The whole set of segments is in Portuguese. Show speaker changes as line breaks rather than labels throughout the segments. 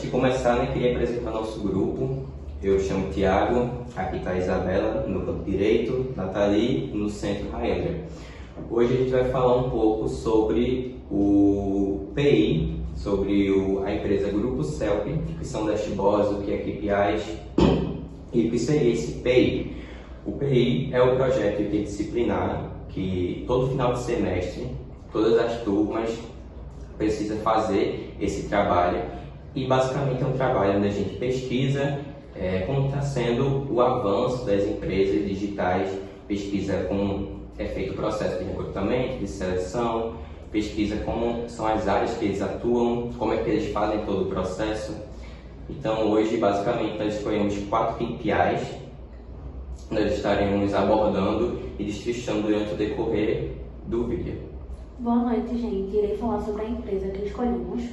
de começar, queria apresentar nosso grupo. Eu chamo Thiago, aqui está a Isabela, no canto direito, Nathalie, no centro, Raendra. Hoje a gente vai falar um pouco sobre o PI, sobre a empresa Grupo CELP, que são dashboards, o que é KPIs e o que seria esse PI. O PI é o projeto interdisciplinar que todo final de semestre, todas as turmas precisam fazer esse trabalho e basicamente é um trabalho onde a gente pesquisa como está sendo o avanço das empresas digitais, pesquisa como é feito o processo de recrutamento, de seleção, pesquisa como são as áreas que eles atuam, como é que eles fazem todo o processo. Então hoje basicamente nós escolhemos 4 KPIs, nós estaremos abordando e destrinchando durante o decorrer do vídeo.
Boa noite, gente. Irei falar sobre a empresa que escolhemos.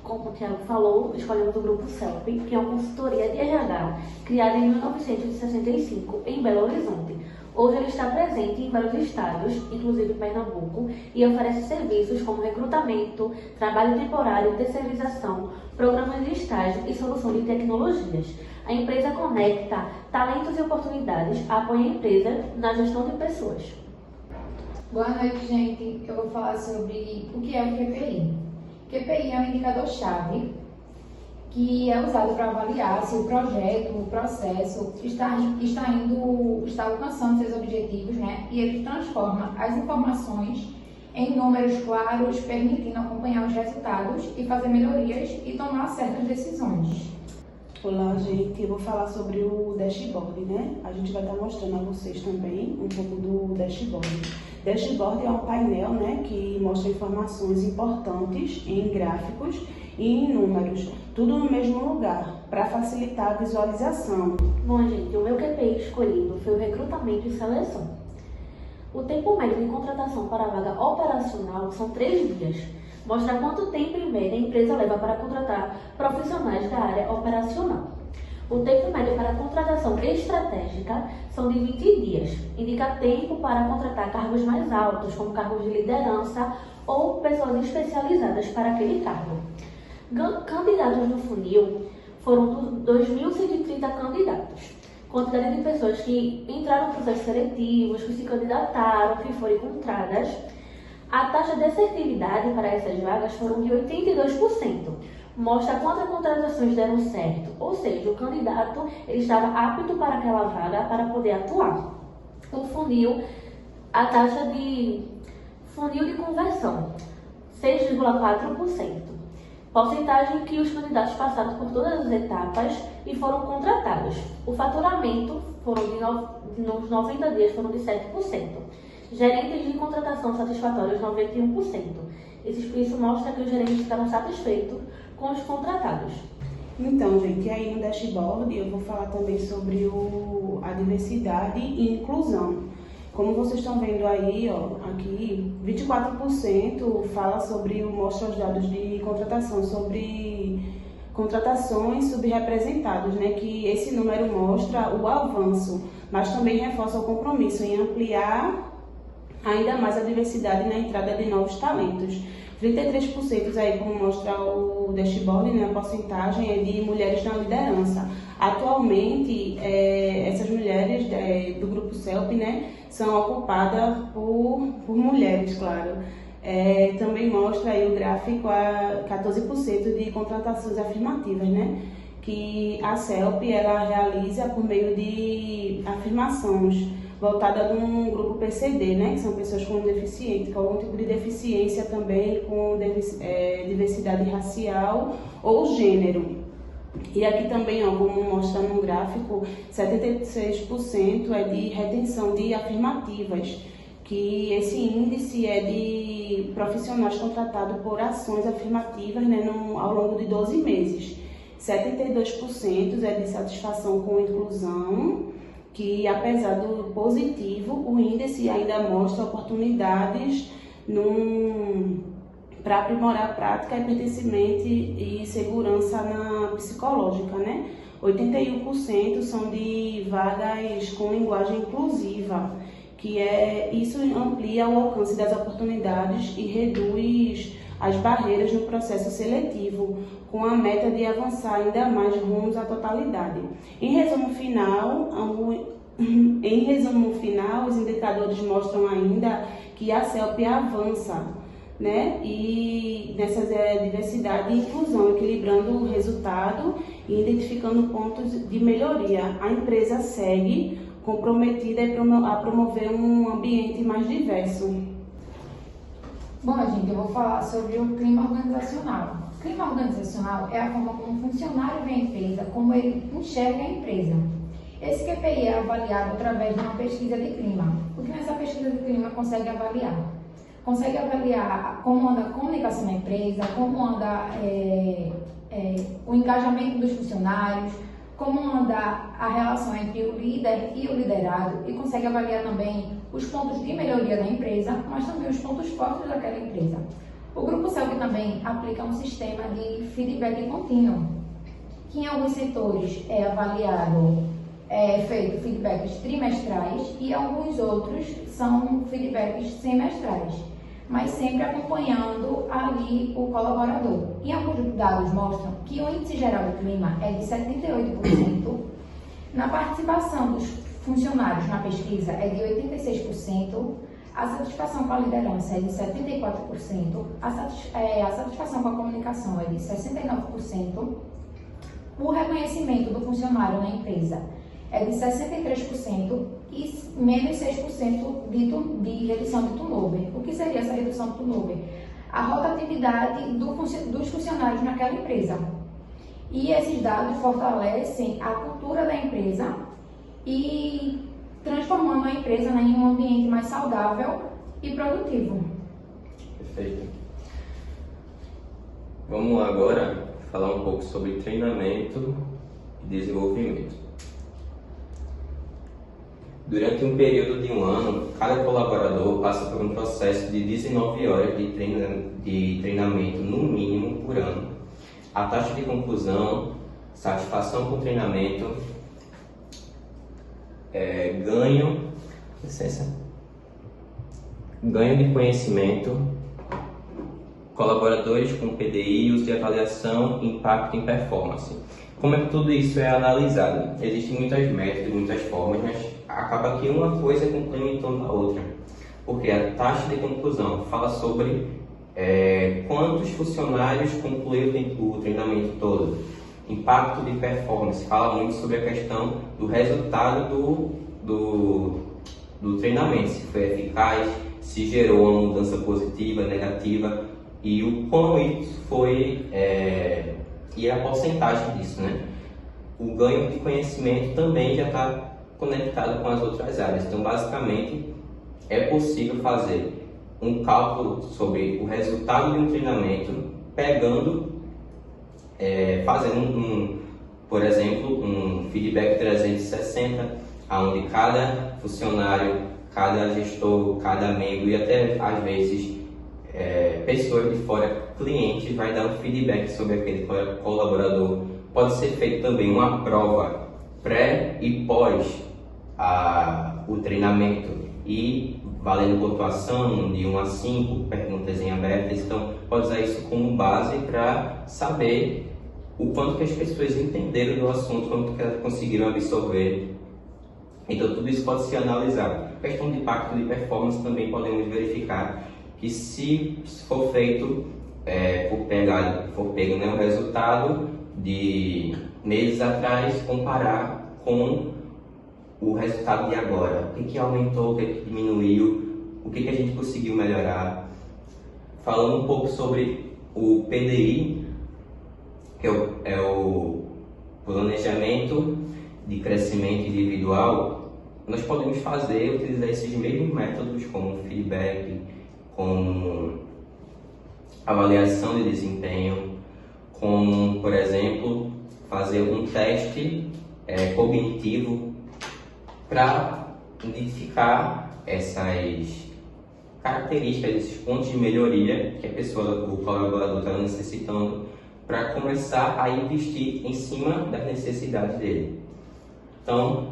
Como o Thiago falou, escolhemos o Grupo CELP, que é uma consultoria de RH criada em 1965 em Belo Horizonte. Hoje ele está presente em vários estados, inclusive Pernambuco, e oferece serviços como recrutamento, trabalho temporário, terceirização, programas de estágio e solução de tecnologias. A empresa conecta talentos e oportunidades, apoia a empresa na gestão de pessoas.
Boa noite, gente. Eu vou falar sobre o que é o QPI. QPI é um indicador-chave que é usado para avaliar se o projeto, o processo está alcançando seus objetivos, E ele transforma as informações em números claros, permitindo acompanhar os resultados e fazer melhorias e tomar certas decisões.
Olá, gente. Eu vou falar sobre o dashboard, A gente vai estar mostrando a vocês também um pouco do dashboard. Dashboard é um painel, que mostra informações importantes em gráficos e em números, tudo no mesmo lugar, para facilitar a visualização.
Bom, gente, o meu QPI escolhido foi o recrutamento e seleção. O tempo médio de contratação para a vaga operacional são 3 dias. Mostra quanto tempo em média a empresa leva para contratar profissionais da área operacional. O tempo médio para a contratação estratégica são de 20 dias. Indica tempo para contratar cargos mais altos, como cargos de liderança ou pessoas especializadas para aquele cargo. Candidatos no funil foram 2.130 candidatos. Quantidade de pessoas que entraram no processo seletivo, que se candidataram, que foram encontradas. A taxa de assertividade para essas vagas foram de 82%. Mostra quantas contratações deram certo, ou seja, o candidato ele estava apto para aquela vaga para poder atuar. O funil, a taxa de funil de conversão, 6,4%. Porcentagem que os candidatos passaram por todas as etapas e foram contratados. O faturamento nos 90 dias foram de 7%. Gerentes de contratação satisfatórios, 91%. Isso mostra que os gerentes ficaram satisfeitos com os contratados.
Então, gente, aí no dashboard eu vou falar também sobre a diversidade e inclusão. Como vocês estão vendo aí, aqui, 24% fala mostra os dados de contratação, sobre contratações subrepresentadas, que esse número mostra o avanço, mas também reforça o compromisso em ampliar ainda mais a diversidade na entrada de novos talentos. 33% aí, como mostra o dashboard, a porcentagem é de mulheres na liderança. Atualmente, essas mulheres do Grupo CELP, são ocupadas por mulheres, claro. Também mostra aí o gráfico a 14% de contratações afirmativas, que a CELP ela realiza por meio de afirmações voltada num grupo PCD, que são pessoas com deficiência, com algum tipo de deficiência também, com diversidade racial ou gênero. E aqui também, como mostra no gráfico, 76% é de retenção de afirmativas, que esse índice é de profissionais contratados por ações afirmativas ao longo de 12 meses. 72% é de satisfação com inclusão, que apesar do positivo, o índice ainda mostra oportunidades para aprimorar a prática e pertencimento e segurança psicológica, 81% são de vagas com linguagem inclusiva, isso amplia o alcance das oportunidades e reduz as barreiras no processo seletivo, com a meta de avançar ainda mais rumos à totalidade. Em resumo final, os indicadores mostram ainda que a CELP avança, né? E nessa diversidade e inclusão, equilibrando o resultado e identificando pontos de melhoria. A empresa segue comprometida a promover um ambiente mais diverso.
Bom, gente, eu vou falar sobre o clima organizacional. O clima organizacional é a forma como o funcionário vê a empresa, como ele enxerga a empresa. Esse QPI é avaliado através de uma pesquisa de clima. O que nessa pesquisa de clima consegue avaliar? Consegue avaliar como anda a comunicação na empresa, como anda o engajamento dos funcionários, como anda a relação entre o líder e o liderado, e consegue avaliar também os pontos de melhoria da empresa, mas também os pontos fortes daquela empresa. O Grupo CELP também aplica um sistema de feedback contínuo, que em alguns setores é avaliado, feito feedbacks trimestrais, e alguns outros são feedbacks semestrais, mas sempre acompanhando ali o colaborador. E alguns dados mostram que o índice geral do clima é de 78%, na participação dos funcionários na pesquisa é de 86%, a satisfação com a liderança é de 74%, a satisfação com a comunicação é de 69%, o reconhecimento do funcionário na empresa é de 63% e menos 6% de redução de turnover. O que seria essa redução de turnover? A rotatividade dos funcionários naquela empresa. E esses dados fortalecem a cultura da empresa e transformando a empresa em um ambiente mais saudável e produtivo.
Perfeito. Vamos lá agora falar um pouco sobre treinamento e desenvolvimento. Durante um período de um ano, cada colaborador passa por um processo de 19 horas de treinamento no mínimo por ano. A taxa de conclusão, satisfação com o treinamento, ganho de conhecimento, colaboradores com PDI, uso de avaliação, impacto em performance. Como é que tudo isso é analisado? Existem muitas métricas, muitas formas, mas acaba que uma coisa complementando a outra. Porque a taxa de conclusão fala sobre quantos funcionários concluíram o treinamento todo. Impacto de performance fala muito sobre a questão do resultado do treinamento, se foi eficaz, se gerou uma mudança positiva, negativa, e o quão isso foi e a porcentagem disso, né? O ganho de conhecimento também já está conectado com as outras áreas. Então, basicamente, é possível fazer um cálculo sobre o resultado de um treinamento, fazendo por exemplo, um feedback 360, onde cada funcionário, cada gestor, cada membro e até às vezes pessoas de fora, cliente, vai dar um feedback sobre aquele colaborador. Pode ser feito também uma prova pré e pós o treinamento e valendo pontuação de 1 a 5, perguntas em abertas. Então, pode usar isso como base para saber o quanto que as pessoas entenderam do assunto, quanto que elas conseguiram absorver. Então, tudo isso pode ser analisado. A questão de impacto de performance também podemos verificar que se for feito, for pego o resultado de meses atrás, comparar com o resultado de agora. O que aumentou, o que diminuiu, o que a gente conseguiu melhorar. Falando um pouco sobre o PDI, que é o planejamento de crescimento individual, nós podemos utilizar esses mesmos métodos como feedback, como avaliação de desempenho, como, por exemplo, fazer um teste cognitivo para identificar essas características, esses pontos de melhoria que o colaborador está necessitando, para começar a investir em cima das necessidades dele. Então,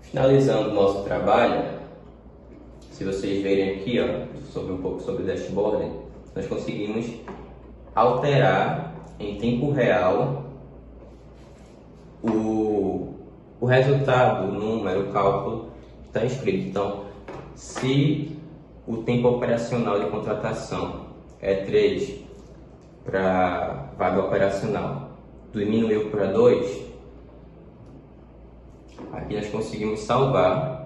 finalizando o nosso trabalho, se vocês verem aqui, um pouco sobre o dashboard, nós conseguimos alterar em tempo real o resultado, o número, o cálculo que está escrito. Então, se o tempo operacional de contratação é 3 para vaga operacional, diminuiu para 2, aqui nós conseguimos salvar.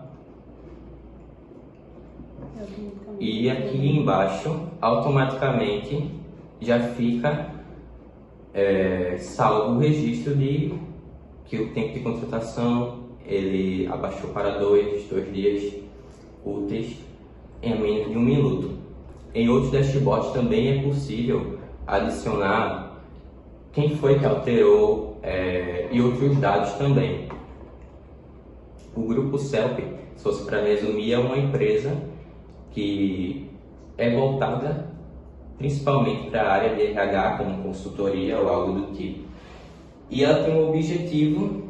E aqui embaixo, automaticamente, já fica salvo o registro de que o tempo de contratação ele abaixou para 2 dias úteis em menos de 1 minuto. Em outros dashboards também é possível adicionar quem foi que alterou e outros dados também. O grupo CELP, se fosse para resumir, é uma empresa que é voltada principalmente para a área de RH, como consultoria ou algo do tipo. E ela tem o objetivo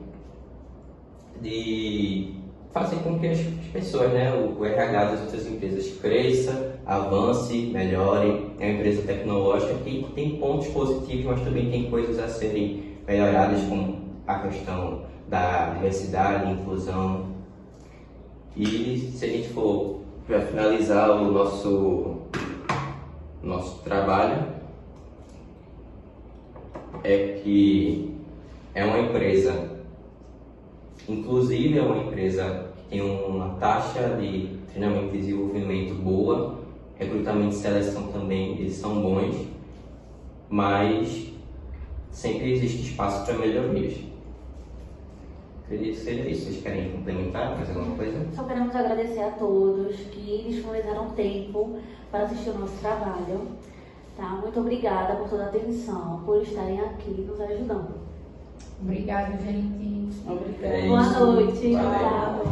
de fazer com que as pessoas, o RH das outras empresas cresça, avance, melhore. É uma empresa tecnológica que tem pontos positivos, mas também tem coisas a serem melhoradas, como a questão da diversidade, inclusão. E se a gente for para finalizar o nosso trabalho, é que é uma empresa inclusive, é uma empresa que tem uma taxa de treinamento e desenvolvimento boa, recrutamento e seleção também, eles são bons, mas sempre existe espaço para melhorias. Acredito que seja isso. Vocês querem complementar, fazer alguma coisa?
Só queremos agradecer a todos que disponibilizaram tempo para assistir o nosso trabalho. Tá? Muito obrigada por toda a atenção, por estarem aqui nos ajudando.
Obrigada, gente.
Obrigada.
Boa noite.
Valeu.
Tchau.